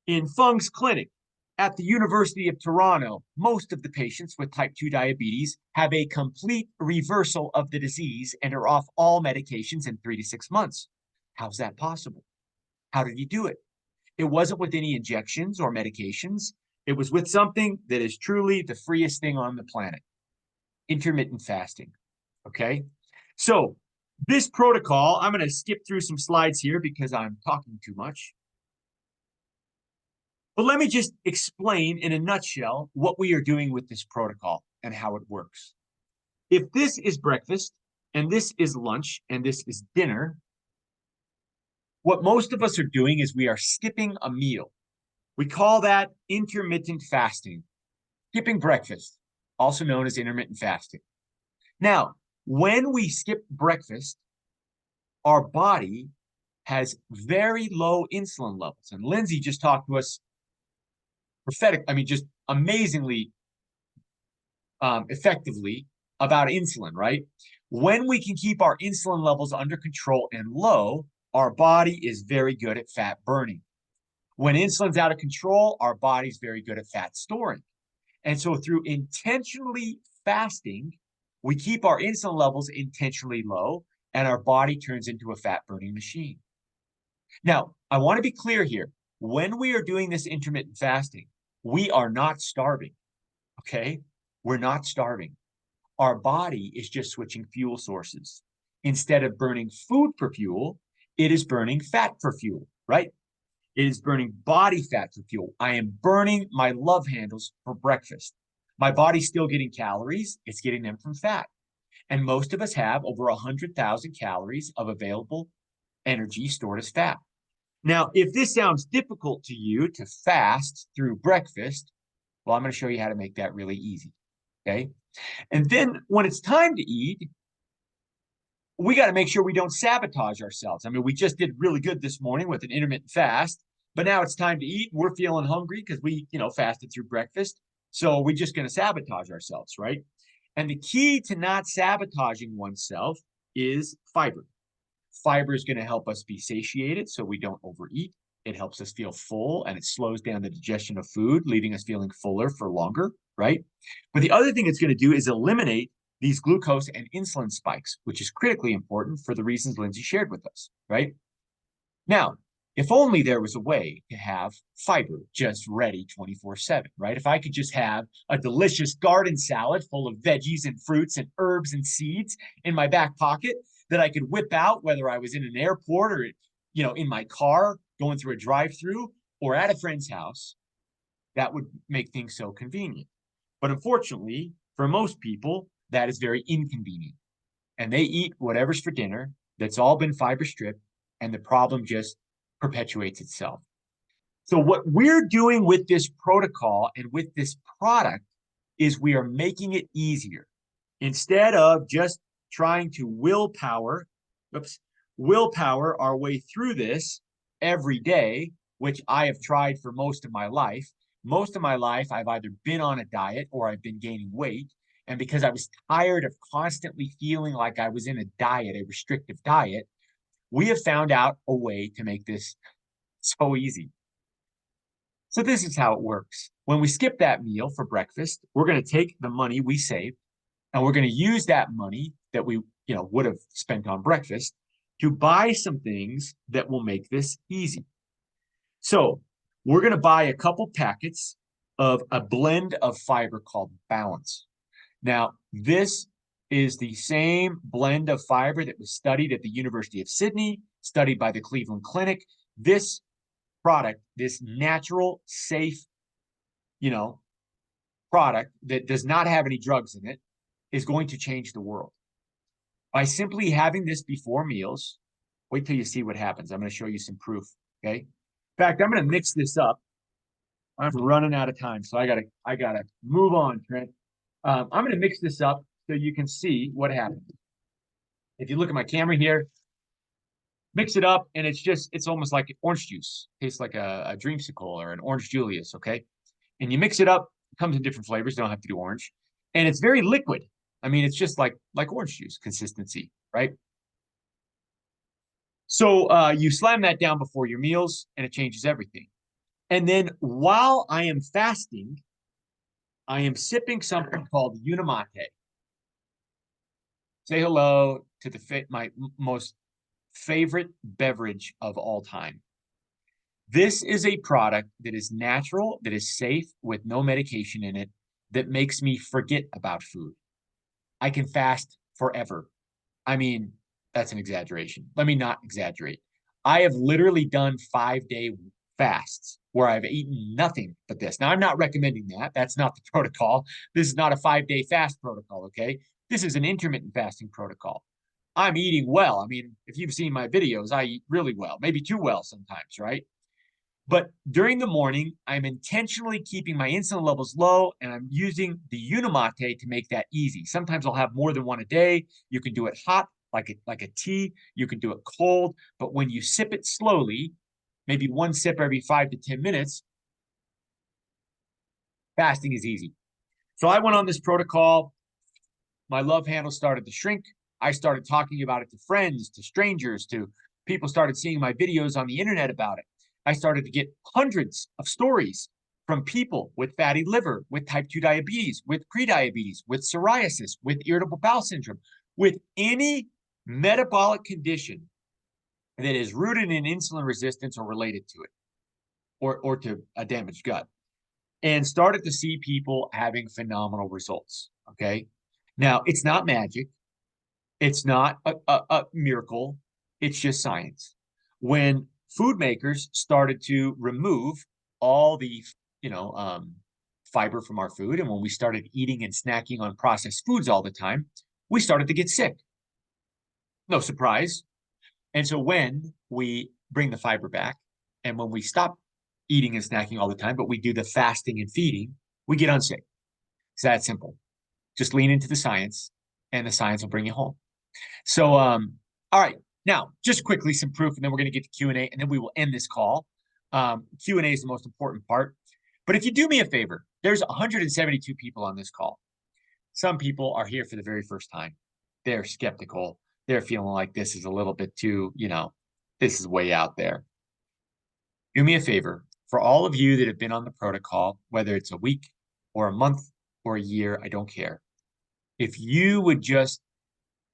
in Fung's clinic at the University of Toronto, most of the patients with type 2 diabetes have a complete reversal of the disease and are off all medications in 3 to 6 months. How's that possible? How did he do it? It wasn't with any injections or medications. It was with something that is truly the freest thing on the planet, intermittent fasting, okay? So this protocol, I'm going to skip through some slides here because I'm talking too much. But let me just explain in a nutshell what we are doing with this protocol and how it works. If this is breakfast and this is lunch and this is dinner, what most of us are doing is we are skipping a meal. We call that intermittent fasting, skipping breakfast, also known as intermittent fasting. Now, when we skip breakfast, our body has very low insulin levels. And Lindsay just talked to us just amazingly effectively about insulin, right? When we can keep our insulin levels under control and low, our body is very good at fat burning. When insulin's out of control, our body's very good at fat storing. And so through intentionally fasting, we keep our insulin levels intentionally low and our body turns into a fat burning machine. Now, I want to be clear here. When we are doing this intermittent fasting, we are not starving, okay? We're not starving. Our body is just switching fuel sources. Instead of burning food for fuel, it is burning fat for fuel, right? It is burning body fat for fuel. I am burning my love handles for breakfast. My body's still getting calories. It's getting them from fat. And most of us have over 100,000 calories of available energy stored as fat. Now, if this sounds difficult to you to fast through breakfast, well, I'm going to show you how to make that really easy. Okay. And then when it's time to eat, we got to make sure we don't sabotage ourselves. I mean, we just did really good this morning with an intermittent fast, but now it's time to eat. We're feeling hungry because we, fasted through breakfast. So we're just going to sabotage ourselves, right? And the key to not sabotaging oneself is fiber. Fiber is going to help us be satiated so we don't overeat. It helps us feel full and it slows down the digestion of food, leaving us feeling fuller for longer, right? But the other thing it's going to do is eliminate these glucose and insulin spikes, which is critically important for the reasons Lindsay shared with us, right? Now, if only there was a way to have fiber just ready 24/7, right? If I could just have a delicious garden salad full of veggies and fruits and herbs and seeds in my back pocket that I could whip out, whether I was in an airport or, in my car going through a drive-through or at a friend's house, that would make things so convenient. But unfortunately, for most people, that is very inconvenient. And they eat whatever's for dinner that's all been fiber stripped, and the problem just perpetuates itself. So what we're doing with this protocol and with this product is we are making it easier. Instead of just trying to willpower our way through this every day, which I have tried for most of my life. Most of my life, I've either been on a diet or I've been gaining weight. And because I was tired of constantly feeling like I was in a diet, a restrictive diet, we have found out a way to make this so easy. So this is how it works. When we skip that meal for breakfast, we're going to take the money we saved and we're going to use that money that we, would have spent on breakfast to buy some things that will make this easy. So we're going to buy a couple packets of a blend of fiber called Balance. Now, this is the same blend of fiber that was studied at the University of Sydney, studied by the Cleveland Clinic. This product, this natural, safe, product that does not have any drugs in it, is going to change the world. By simply having this before meals, wait till you see what happens. I'm going to show you some proof, okay? In fact, I'm going to mix this up. I'm running out of time, so I gotta move on, Trent. I'm going to mix this up so you can see what happens. If you look at my camera here, mix it up, and it's almost like orange juice. Tastes like a dreamsicle or an orange Julius, okay? And you mix it up, it comes in different flavors, don't have to do orange. And it's very liquid. I mean, it's just like orange juice consistency, right? So you slam that down before your meals, and it changes everything. And then while I am fasting, I am sipping something called Unimate. Say hello to my most favorite beverage of all time. This is a product that is natural, that is safe, with no medication in it, that makes me forget about food. I can fast forever. I mean, that's an exaggeration. Let me not exaggerate. I have literally done 5-day fasts where I've eaten nothing but this. Now, I'm not recommending that. That's not the protocol. This is not a 5-day fast protocol, okay? This is an intermittent fasting protocol. I'm eating well. I mean, if you've seen my videos, I eat really well, maybe too well sometimes, right? But during the morning, I'm intentionally keeping my insulin levels low, and I'm using the Unimate to make that easy. Sometimes I'll have more than one a day. You can do it hot, like a tea. You can do it cold. But when you sip it slowly, maybe one sip every 5 to 10 minutes, fasting is easy. So I went on this protocol. My love handle started to shrink. I started talking about it to friends, to strangers, to people started seeing my videos on the internet about it. I started to get hundreds of stories from people with fatty liver, with type 2 diabetes, with prediabetes, with psoriasis, with irritable bowel syndrome, with any metabolic condition that is rooted in insulin resistance or related to it, or to a damaged gut, and started to see people having phenomenal results, okay? Now, it's not magic. It's not a miracle. It's just science. When food makers started to remove all the, fiber from our food. And when we started eating and snacking on processed foods all the time, we started to get sick. No surprise. And so when we bring the fiber back and when we stop eating and snacking all the time, but we do the fasting and feeding, we get unsick. It's that simple. Just lean into the science and the science will bring you home. So, all right. Now, just quickly, some proof, and then we're going to get to Q&A, and then we will end this call. Q&A is the most important part. But if you do me a favor, there's 172 people on this call. Some people are here for the very first time. They're skeptical. They're feeling like this is a little bit too, this is way out there. Do me a favor. For all of you that have been on the protocol, whether it's a week or a month or a year, I don't care. If you would just,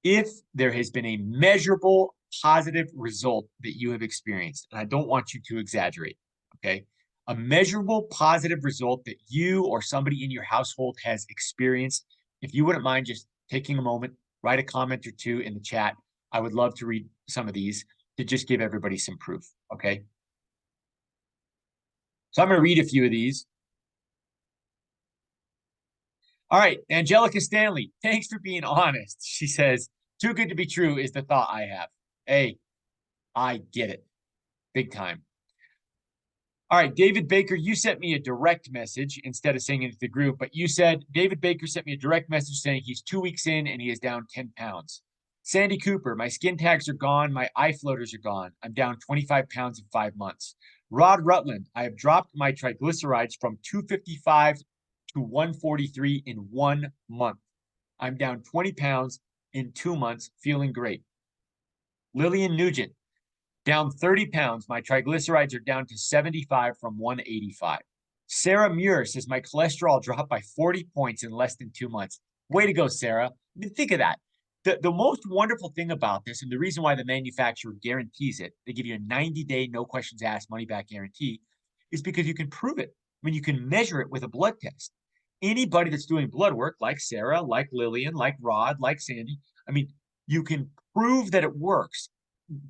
if there has been a measurable positive result that you have experienced, and I don't want you to exaggerate, okay? A measurable positive result that you or somebody in your household has experienced, if you wouldn't mind just taking a moment, write a comment or two in the chat. I would love to read some of these to just give everybody some proof, okay? So I'm going to read a few of these. All right, Angelica Stanley, thanks for being honest. She says, too good to be true is the thought I have. Hey, I get it. Big time. All right, David Baker, you sent me a direct message instead of saying it to the group, but you said, David Baker sent me a direct message saying he's 2 weeks in and he is down 10 pounds. Sandy Cooper, my skin tags are gone. My eye floaters are gone. I'm down 25 pounds in 5 months. Rod Rutland, I have dropped my triglycerides from 255 to 143 in 1 month. I'm down 20 pounds in 2 months, feeling great. Lillian Nugent, down 30 pounds. My triglycerides are down to 75 from 185. Sarah Muir says my cholesterol dropped by 40 points in less than 2 months. Way to go, Sarah. I mean, think of that. The most wonderful thing about this, and the reason why the manufacturer guarantees it, they give you a 90-day, no questions asked, money-back guarantee, is because you can prove it. I mean, you can measure it with a blood test. Anybody that's doing blood work, like Sarah, like Lillian, like Rod, like Sandy, I mean, you can prove that it works.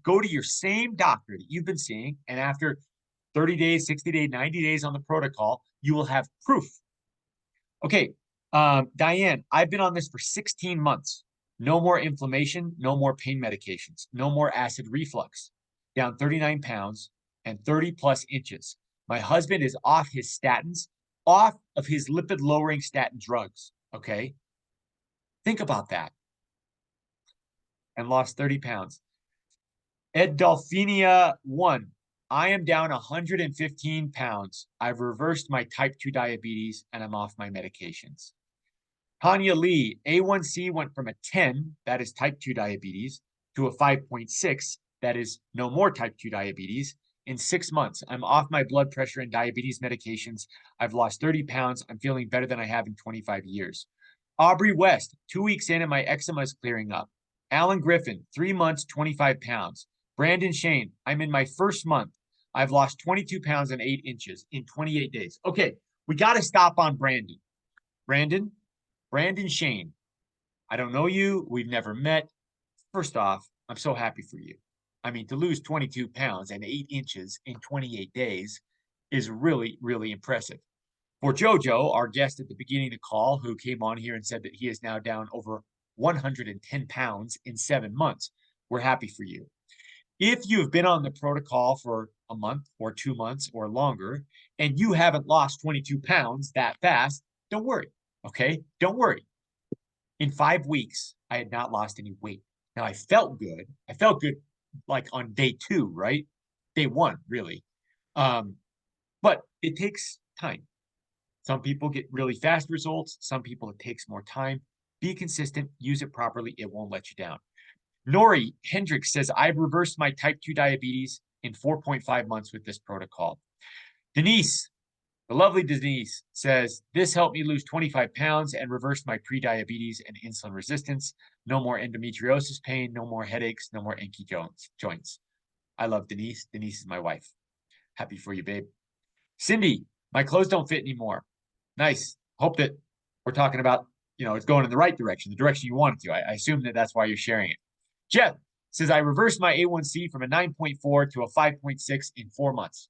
Go to your same doctor that you've been seeing, and after 30 days, 60 days, 90 days on the protocol, you will have proof. Okay, Diane, I've been on this for 16 months. No more inflammation, no more pain medications, no more acid reflux. Down 39 pounds and 30 plus inches. My husband is off his statins, off of his lipid-lowering statin drugs, okay? Think about that. And lost 30 pounds. Ed Dolphinia 1, I am down 115 pounds. I've reversed my type 2 diabetes and I'm off my medications. Tanya Lee, A1C went from a 10, that is type 2 diabetes, to a 5.6, that is no more type 2 diabetes, in 6 months. I'm off my blood pressure and diabetes medications. I've lost 30 pounds. I'm feeling better than I have in 25 years. Aubrey West, 2 weeks in and my eczema is clearing up. Alan Griffin, 3 months, 25 pounds. Brandon Shane, I'm in my first month. I've lost 22 pounds and 8 inches in 28 days. Okay, we got to stop on Brandon. Brandon Shane, I don't know you. We've never met. First off, I'm so happy for you. I mean, to lose 22 pounds and 8 inches in 28 days is really, really impressive. For Jojo, our guest at the beginning of the call, who came on here and said that he is now down over 110 pounds in 7 months, we're happy for you. If you've been on the protocol for a month or 2 months or longer, and you haven't lost 22 pounds that fast, don't worry. Okay, don't worry. In 5 weeks, I had not lost any weight. Now I felt good. I felt good like on day 2, right? Day 1, really. But it takes time. Some people get really fast results. Some people, it takes more time. Be consistent, use it properly. It won't let you down. Nori Hendricks says, I've reversed my type 2 diabetes in 4.5 months with this protocol. Denise, the lovely Denise, says, this helped me lose 25 pounds and reverse my pre-diabetes and insulin resistance. No more endometriosis pain, no more headaches, no more achy joints. I love Denise. Denise is my wife. Happy for you, babe. Cindy, my clothes don't fit anymore. Nice. Hope that we're talking about, it's going in the right direction, the direction you want it to. I assume that that's why you're sharing it. Jeff says, I reversed my A1C from a 9.4 to a 5.6 in 4 months.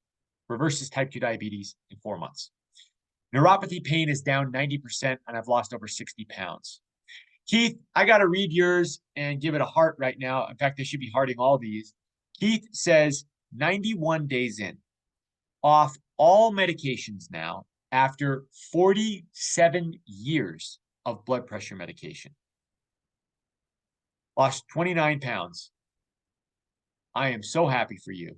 Reverses type 2 diabetes in 4 months. Neuropathy pain is down 90% and I've lost over 60 pounds. Keith, I got to read yours and give it a heart right now. In fact, I should be hearting all these. Keith says 91 days in, off all medications now after 47 years of blood pressure medication. Lost 29 pounds. I am so happy for you.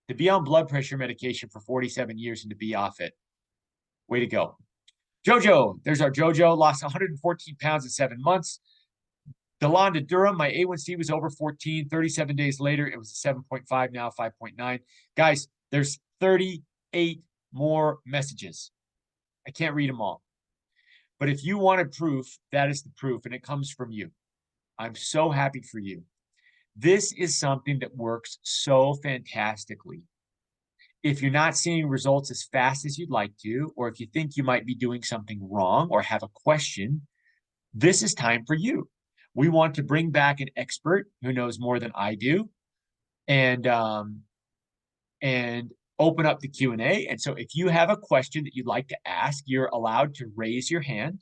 To be on blood pressure medication for 47 years and to be off it. Way to go. Jojo, there's our Jojo, lost 114 pounds in 7 months. Delonda Durham, my A1C was over 14. 37 days later, it was 7.5, now 5.9. Guys, there's 38 more messages. I can't read them all. But if you wanted proof, that is the proof, and it comes from you. I'm so happy for you. This is something that works so fantastically. If you're not seeing results as fast as you'd like to, or if you think you might be doing something wrong or have a question, this is time for you. We want to bring back an expert who knows more than I do and open up the Q&A. And so if you have a question that you'd like to ask, you're allowed to raise your hand.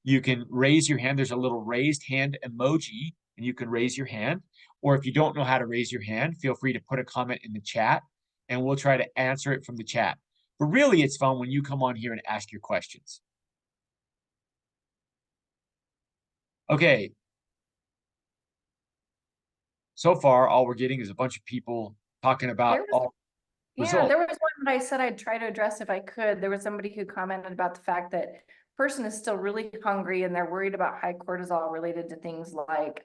You can raise your hand. There's a little raised hand emoji, and you can raise your hand. Or if you don't know how to raise your hand, feel free to put a comment in the chat, and we'll try to answer it from the chat. But really, it's fun when you come on here and ask your questions. Okay. So far, all we're getting is a bunch of people talking about all results. There was one that I said I'd try to address if I could. There was somebody who commented about the fact that person is still really hungry and they're worried about high cortisol related to things like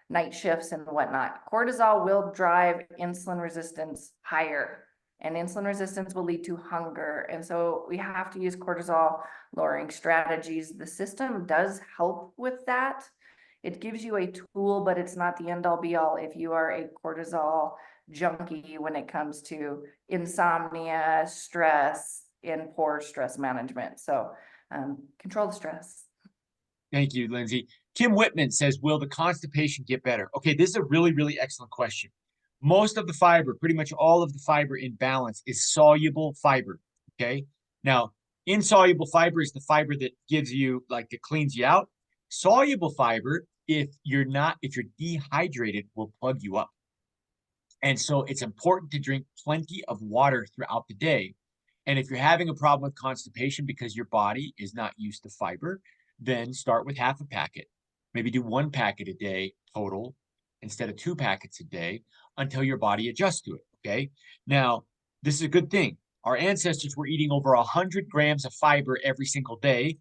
night shifts and whatnot. Cortisol will drive insulin resistance higher, and insulin resistance will lead to hunger. And so we have to use cortisol lowering strategies. The system does help with that. It gives you a tool, but it's not the end all be all if you are a cortisol junkie when it comes to insomnia, stress, and poor stress management. So control the stress. Thank you, Lindsay. Kim Whitman says, will the constipation get better? Okay, this is a really, really excellent question. Most of the fiber, pretty much all of the fiber in balance is soluble fiber, okay? Now, insoluble fiber is the fiber that gives you, like, that cleans you out. Soluble fiber, if you're dehydrated, will plug you up. And so it's important to drink plenty of water throughout the day. And if you're having a problem with constipation because your body is not used to fiber, then start with half a packet. Maybe do 1 packet a day total instead of 2 packets a day until your body adjusts to it, okay? Now, this is a good thing. Our ancestors were eating over 100 grams of fiber every single day,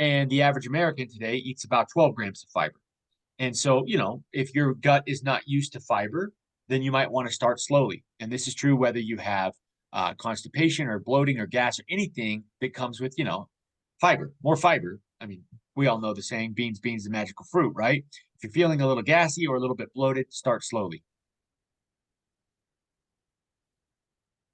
and the average American today eats about 12 grams of fiber. And so, you know, if your gut is not used to fiber, then you might want to start slowly. And this is true whether you have constipation or bloating or gas or anything that comes with, you know, fiber, more fiber. I mean, we all know the saying, beans, beans, the magical fruit, right? If you're feeling a little gassy or a little bit bloated, start slowly.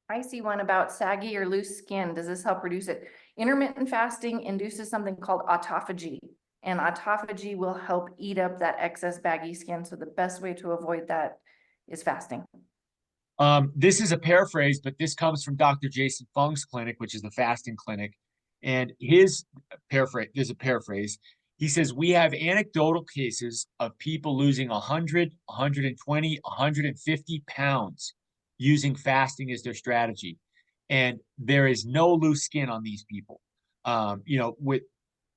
I see one about saggy or loose skin. Does this help reduce it? Intermittent fasting induces something called autophagy, and autophagy will help eat up that excess baggy skin. So the best way to avoid that is fasting. This is a paraphrase, but this comes from Dr. Jason Fung's clinic, which is the fasting clinic. And his paraphrase, there's a paraphrase. He says, we have anecdotal cases of people losing 100, 120, 150 pounds using fasting as their strategy. And there is no loose skin on these people. You know,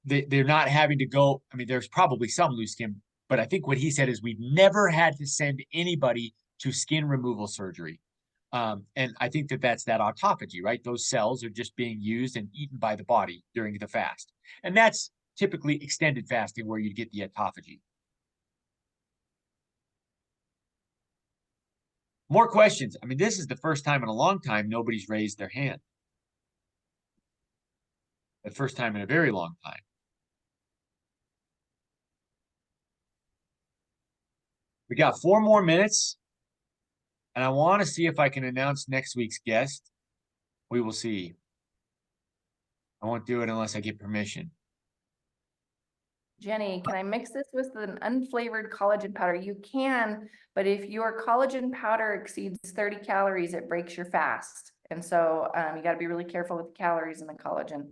they're not having to go. I mean, there's probably some loose skin, but I think what he said is we've never had to send anybody to skin removal surgery. And I think that that's that autophagy, right? Those cells are just being used and eaten by the body during the fast. And that's typically extended fasting where you get the autophagy. More questions. I mean, this is the first time in a long time nobody's raised their hand. The first time in a very long time. We got 4 more minutes. And I want to see if I can announce next week's guest. We will see. I won't do it unless I get permission. Jenny, can I mix this with an unflavored collagen powder? You can, but if your collagen powder exceeds 30 calories, it breaks your fast. And so you got to be really careful with the calories and the collagen.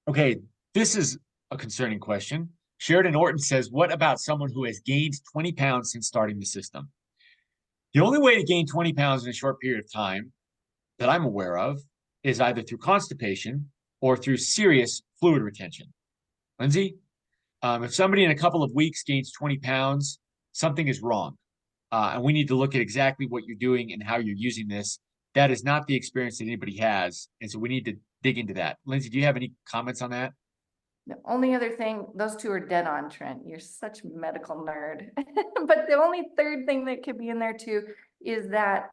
Okay, this is a concerning question. Sheridan Orton says, what about someone who has gained 20 pounds since starting the system? The only way to gain 20 pounds in a short period of time that I'm aware of is either through constipation or through serious fluid retention. Lindsay, if somebody in a couple of weeks gains 20 pounds, something is wrong. And we need to look at exactly what you're doing and how you're using this. That is not the experience that anybody has. And so we need to dig into that. Lindsay, do you have any comments on that? The only other thing, those two are dead on, Trent. You're such a medical nerd. But the only third thing that could be in there too is that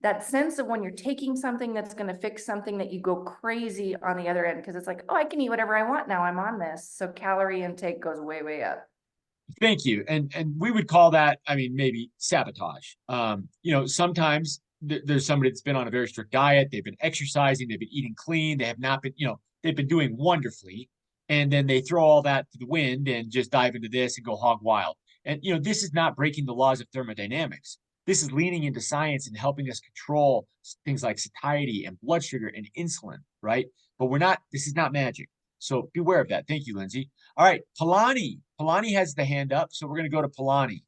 that sense of when you're taking something that's going to fix something that you go crazy on the other end because it's like, oh, I can eat whatever I want now. I'm on this. So calorie intake goes way, way up. Thank you. And we would call that, I mean, maybe sabotage. Sometimes there's somebody that's been on a very strict diet. They've been exercising. They've been eating clean. They have not been, they've been doing wonderfully. And then they throw all that to the wind and just dive into this and go hog wild. And, this is not breaking the laws of thermodynamics. This is leaning into science and helping us control things like satiety and blood sugar and insulin, right? But this is not magic. So beware of that. Thank you, Lindsay. All right, Palani. Palani has the hand up, so we're going to go to Palani.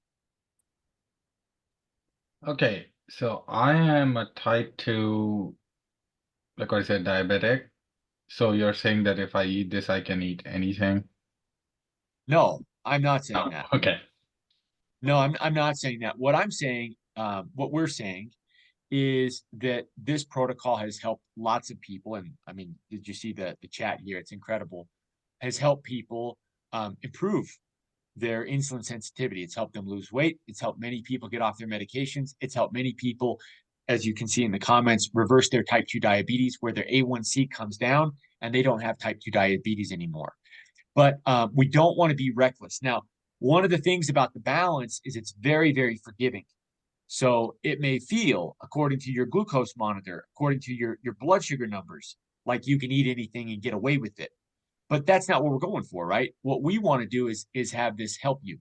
Okay, so I am a type 2, like I said, diabetic. So you're saying that if I eat this, I can eat anything? No, I'm not saying that. Okay. No, I'm not saying that. What I'm saying, what we're saying is that this protocol has helped lots of people. And I mean, did you see the chat here? It's incredible. Has helped people improve their insulin sensitivity. It's helped them lose weight. It's helped many people get off their medications. It's helped many people, as you can see in the comments, reverse their type 2 diabetes where their A1C comes down and they don't have type 2 diabetes anymore. But we don't want to be reckless. Now, one of the things about the balance is it's very, very forgiving. So it may feel, according to your glucose monitor, according to your blood sugar numbers, like you can eat anything and get away with it. But that's not what we're going for, right? What we want to do is have this help you.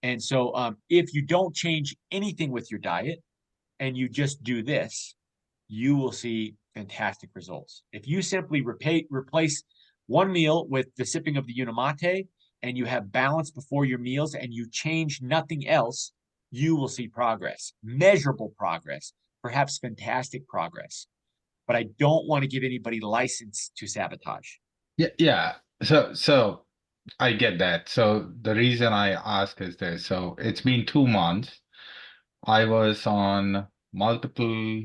And so if you don't change anything with your diet and you just do this, you will see fantastic results. If you simply replace one meal with the sipping of the Unimate and you have balance before your meals and you change nothing else, you will see progress, measurable progress, perhaps fantastic progress. But I don't want to give anybody license to sabotage. Yeah. So I get that. So the reason I ask is this. So it's been 2 months. I was on multiple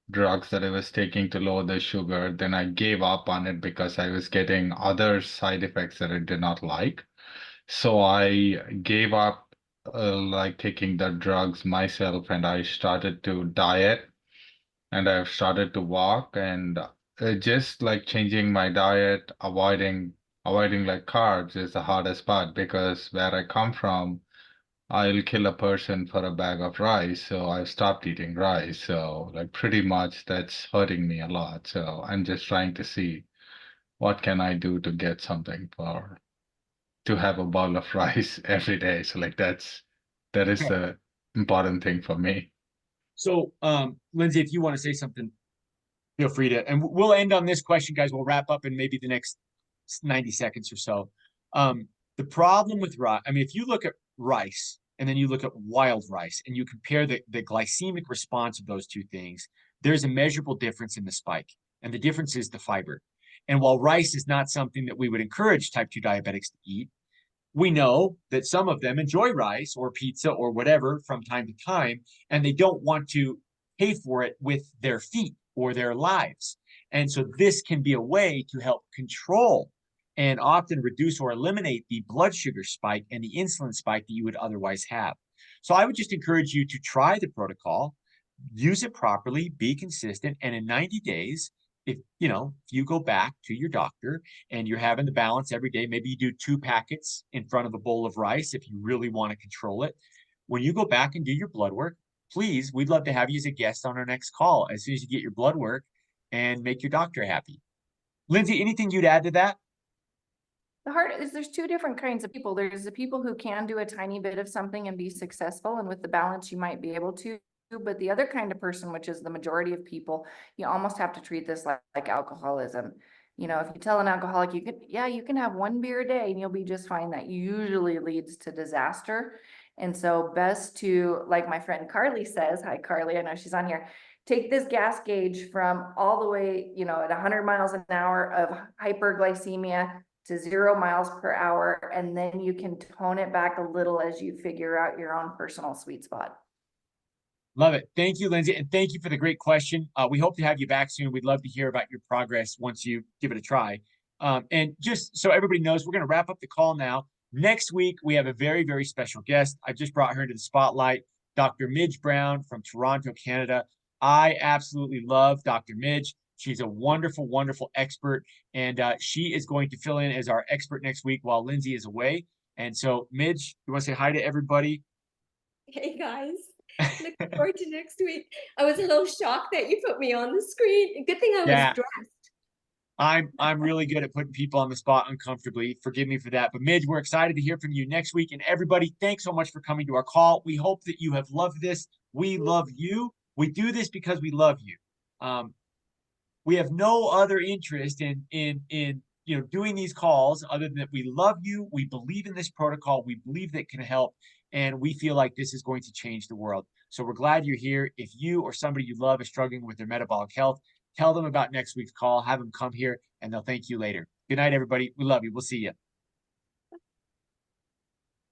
drugs that I was taking to lower the sugar. Then I gave up on it because I was getting other side effects that I did not like. So I gave up like taking the drugs myself and I started to diet and I've started to walk and just like changing my diet, avoiding like carbs is the hardest part because where I come from, I'll kill a person for a bag of rice. So I stopped eating rice. So like pretty much that's hurting me a lot. So I'm just trying to see what can I do to get something to have a bowl of rice every day. So like that is the important thing for me. So, Lindsay, if you want to say something, feel free to, and we'll end on this question, guys. We'll wrap up in maybe the next 90 seconds or so. The problem with rice, I mean, if you look at rice and then you look at wild rice and you compare the glycemic response of those two things, there's a measurable difference in the spike. And the difference is the fiber. And while rice is not something that we would encourage type 2 diabetics to eat, we know that some of them enjoy rice or pizza or whatever from time to time, and they don't want to pay for it with their feet or their lives. And so this can be a way to help control and often reduce or eliminate the blood sugar spike and the insulin spike that you would otherwise have. So I would just encourage you to try the protocol, use it properly, be consistent, and in 90 days, if you go back to your doctor and you're having the balance every day, maybe you do 2 packets in front of a bowl of rice if you really want to control it. When you go back and do your blood work, please, we'd love to have you as a guest on our next call as soon as you get your blood work and make your doctor happy. Lindsay, anything you'd add to that? The hard is there's 2 different kinds of people. There's the people who can do a tiny bit of something and be successful. And with the balance, you might be able to. but the other kind of person, which is the majority of people, you almost have to treat this like alcoholism. You know, if you tell an alcoholic you can have one beer a day and you'll be just fine, that usually leads to disaster. And so best to, like my friend Carly says, hi Carly, I know she's on here, take this gas gauge from all the way, you know, at 100 miles an hour of hyperglycemia to 0 miles per hour, and then you can tone it back a little as you figure out your own personal sweet spot. Love it. Thank you, Lindsay. And thank you for the great question. We hope to have you back soon. We'd love to hear about your progress once you give it a try. And just so everybody knows, we're going to wrap up the call now. Next week, we have a very, very special guest. I just brought her into the spotlight, Dr. Midge Brown from Toronto, Canada. I absolutely love Dr. Midge. She's a wonderful, wonderful expert, and she is going to fill in as our expert next week while Lindsay is away. And so, Midge, you want to say hi to everybody? Hey guys, looking forward to next week. I was a little shocked that you put me on the screen. Good thing I was Yeah. dressed. I'm really good at putting people on the spot uncomfortably. Forgive me for that. But Midge, we're excited to hear from you next week. And everybody, thanks so much for coming to our call. We hope that you have loved this. We love you. We do this because we love you. We have no other interest in doing these calls other than that we love you. We believe in this protocol. We believe that it can help. And we feel like this is going to change the world. So we're glad you're here. If you or somebody you love is struggling with their metabolic health, tell them about next week's call, have them come here, and they'll thank you later. Good night, everybody. We love you. We'll see you.